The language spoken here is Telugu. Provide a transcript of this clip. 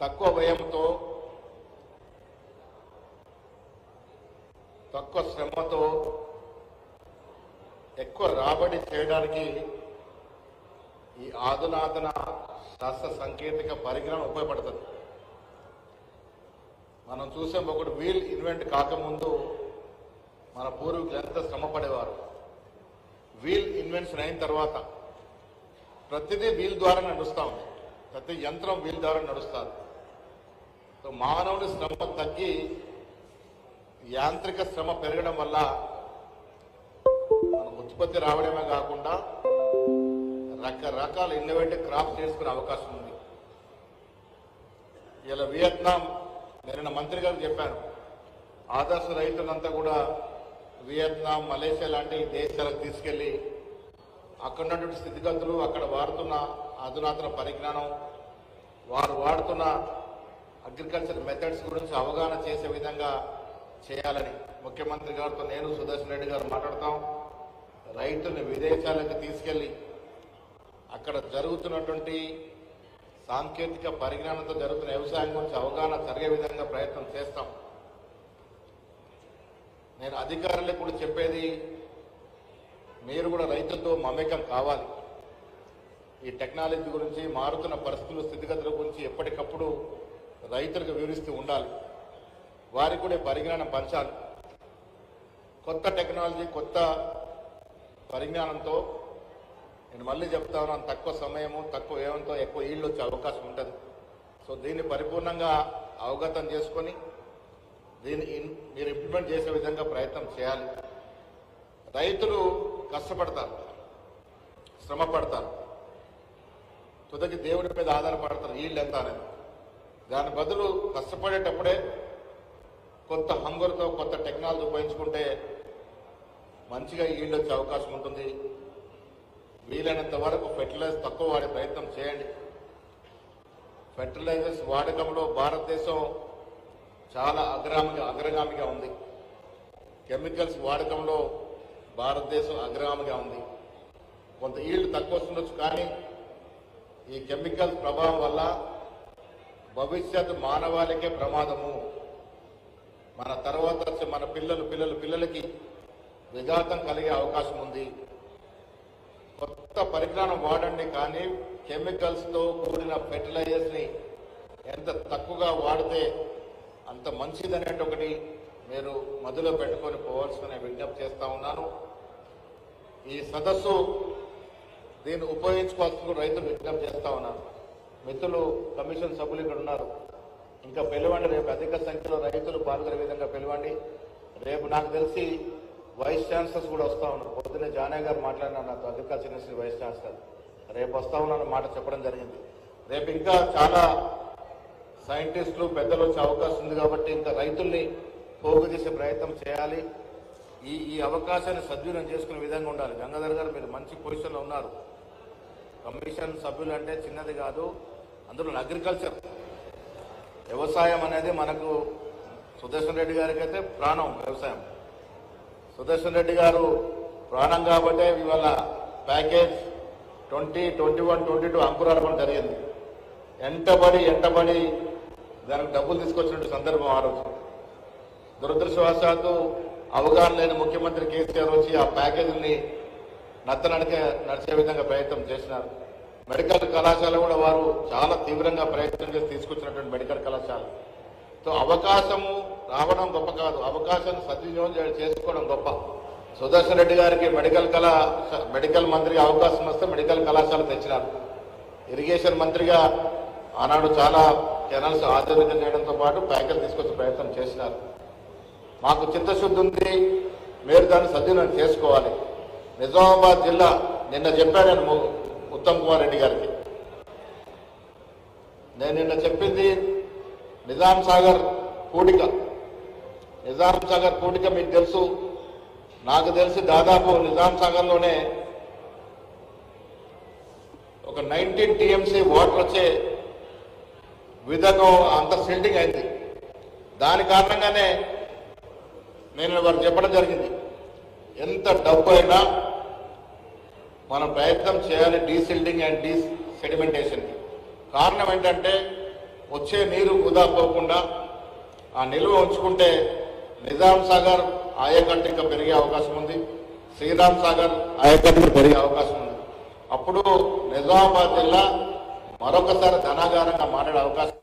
తక్కువ వ్యయంతో తక్కువ శ్రమతో ఎక్కువ రాబడి చేయడానికి ఈ ఆధునాతన శాస్త్ర సాంకేతిక పరిజ్ఞానం ఉపయోగపడుతుంది. మనం చూసాం, ఒకటి వీల్ ఇన్వెంట్ కాకముందు మన పూర్వీకులు ఎంత శ్రమ పడేవారు. వీల్ ఇన్వెన్షన్ అయిన తర్వాత ప్రతిదీ వీల్ ద్వారా నడుస్తూ ఉంది, ప్రతి యంత్రం వీల్ ద్వారా నడుస్తారు. సో మానవుడి శ్రమ తగ్గి యాంత్రిక శ్రమ పెరగడం వల్ల మన ఉత్పత్తి రావడమే కాకుండా రకరకాల ఇన్నోవేటివ్ క్రాప్స్ చేసుకునే అవకాశం ఉంది. ఇలా వియత్నాం, నేను మంత్రి గారు చెప్పాను, ఆదర్శ రైతులంతా కూడా వియత్నాం, మలేషియా లాంటి దేశాలకు తీసుకెళ్లి అక్కడ ఉన్నటువంటి స్థితిగతులు, అక్కడ వాడుతున్న అధునాతన పరిజ్ఞానం, వారు వాడుతున్న అగ్రికల్చర్ మెథడ్స్ గురించి అవగాహన చేసే విధంగా చేయాలని ముఖ్యమంత్రి గారితో నేను, సుదర్శన్ రెడ్డి గారు మాట్లాడతాం. రైతుల్ని విదేశాలకు తీసుకెళ్లి అక్కడ జరుగుతున్నటువంటి సాంకేతిక పరిజ్ఞానంతో జరుగుతున్న వ్యవసాయం గురించి అవగాహన జరిగే విధంగా ప్రయత్నం చేస్తాం. నేను అధికారులకు కూడా చెప్పేది, మీరు కూడా రైతులతో మమేకం కావాలి. ఈ టెక్నాలజీ గురించి, మారుతున్న పరిస్థితులు, స్థితిగతుల గురించి ఎప్పటికప్పుడు రైతులకు వివరిస్తూ ఉండాలి. వారికి కూడా పరిజ్ఞానం పంచాలి. కొత్త టెక్నాలజీ, కొత్త పరిజ్ఞానంతో నేను మళ్ళీ చెప్తా ఉన్నాను, తక్కువ సమయము, తక్కువ వ్యయంతో ఎక్కువ ఈళ్ళు వచ్చే అవకాశం ఉంటుంది. సో దీన్ని పరిపూర్ణంగా అవగతం చేసుకొని దీన్ని మీరు ఇంప్లిమెంట్ చేసే విధంగా ప్రయత్నం చేయాలి. రైతులు కష్టపడతారు, శ్రమ పడతారు, తుదకి దేవుడి మీద ఆధారపడతారు ఈళ్ళు ఎంత అనేది. దాని బదులు కష్టపడేటప్పుడే కొత్త హంగులతో కొత్త టెక్నాలజీ ఉపయోగించుకుంటే మంచిగా ఈళ్ళు వచ్చే అవకాశం ఉంటుంది. వీలైనంత వరకు ఫెర్టిలైజర్ తక్కువ వాడే ప్రయత్నం చేయండి. ఫెర్టిలైజర్స్ వాడకంలో భారతదేశం చాలా అగ్రగామిగా ఉంది. కెమికల్స్ వాడకంలో భారతదేశం అగ్రగామిగా ఉంది. కొంత ఈల్డ్ తక్కువ వస్తుండొచ్చు, కానీ ఈ కెమికల్స్ ప్రభావం వల్ల భవిష్యత్ మానవాళికే ప్రమాదము. మన తర్వాత వచ్చే మన పిల్లలకి విఘాతం కలిగే అవకాశం ఉంది. కొత్త పరిజ్ఞానం వాడండి, కానీ కెమికల్స్తో కూడిన ఫెర్టిలైజర్స్ని ఎంత తక్కువగా వాడితే అంత మంచిదనేది ఒకటి మీరు మధ్యలో పెట్టుకొని పోవాల్సిన విజ్ఞప్తి చేస్తూ ఉన్నాను. ఈ సదస్సు దీన్ని ఉపయోగించుకోవాల్సిన రైతులు విజ్ఞప్తి చేస్తూ ఉన్నాను. మిత్రులు కమిషన్ సభ్యులు ఇక్కడ ఉన్నారు, ఇంకా పిలవండి. రేపు అధిక సంఖ్యలో రైతులు పాల్గొనే విధంగా పిలవండి. రేపు నాకు తెలిసి వైస్ ఛాన్సలర్స్ కూడా వస్తూ ఉన్నారు. పొద్దున్నే జానయ్య గారు మాట్లాడినారు నాతో, అగ్రికల్చర్ యూనివర్సిటీ వైస్ ఛాన్సలర్. రేపు వస్తూ ఉన్నాను మాట చెప్పడం జరిగింది. రేపు ఇంకా చాలా సైంటిస్టులు, పెద్దలు వచ్చే అవకాశం ఉంది. కాబట్టి ఇంకా రైతుల్ని పోగు చేసే ప్రయత్నం చేయాలి. ఈ అవకాశాన్ని సద్వినియోగం చేసుకునే విధంగా ఉండాలి. గంగాధర్ గారు, మీరు మంచి పొజిషన్లో ఉన్నారు. కమిషన్ సభ్యులు అంటే చిన్నది కాదు, అందులో అగ్రికల్చర్, వ్యవసాయం అనేది మనకు సుదర్శన్ రెడ్డి గారికి అయితే ప్రాణం వ్యవసాయం. సుదర్శన్ రెడ్డి గారు ప్రాణం కాబట్టే ఇవాళ ప్యాకేజ్ 2021-22 అంకురార్పణ జరిగింది. ఎంటబడి దానికి డబ్బులు తీసుకొచ్చినట్టు సందర్భం ఆ రోజు. దురదృష్టవశాత్తు అవగాహన లేని ముఖ్యమంత్రి కేసీఆర్ వచ్చి ఆ ప్యాకేజీని నడిచే విధంగా ప్రయత్నం చేసినారు. మెడికల్ కళాశాల కూడా వారు చాలా తీవ్రంగా ప్రయత్నం చేసి తీసుకొచ్చినటువంటి మెడికల్ కళాశాల. సో అవకాశము రావడం గొప్ప కాదు, అవకాశాన్ని సద్వినియోగం చేసుకోవడం గొప్ప. సుదర్శన్ రెడ్డి గారికి మెడికల్ మంత్రిగా అవకాశం వస్తే మెడికల్ కళాశాల తెచ్చినారు. ఇరిగేషన్ మంత్రిగా ఆనాడు చాలా కెనాల్స్ ఆధునికం చేయడంతో పాటు ప్యాకేజ్ తీసుకొచ్చే ప్రయత్నం చేసినారు. మాకు చిత్తశుద్ధి ఉంది, మీరు దాన్ని సద్వినియోగం చేసుకోవాలి. నిజామాబాద్ జిల్లా నిన్న చెప్పాను నేను ఉత్తమ్ కుమార్ రెడ్డి గారికి. నేను నిన్న చెప్పింది నిజాం సాగర్ పూడిక మీకు తెలుసు, నాకు తెలిసి దాదాపు నిజాం సాగర్లోనే ఒక 19 TMC వాటర్ వచ్చే విధంగా అంత సిల్టింగ్ అయింది. దాని కారణంగానే నేను వారు చెప్పడం జరిగింది, ఎంత డబ్బు అయినా మనం ప్రయత్నం చేయాలి డీసిల్టింగ్ అండ్ డీసెడిమెంటేషన్కి. కారణం ఏంటంటే వచ్చే నీరు వృధా పోకుండా ఆ నిల్వ ఉంచుకుంటే నిజాం సాగర్ ఆయకట్టు ఇంకా పెరిగే అవకాశం ఉంది, శ్రీరామ్ సాగర్ ఆయకట్టు పెరిగే అవకాశం ఉంది. అప్పుడు నిజామాబాద్ జిల్లా మరొకసారి ధనాగారంగా మారే అవకాశం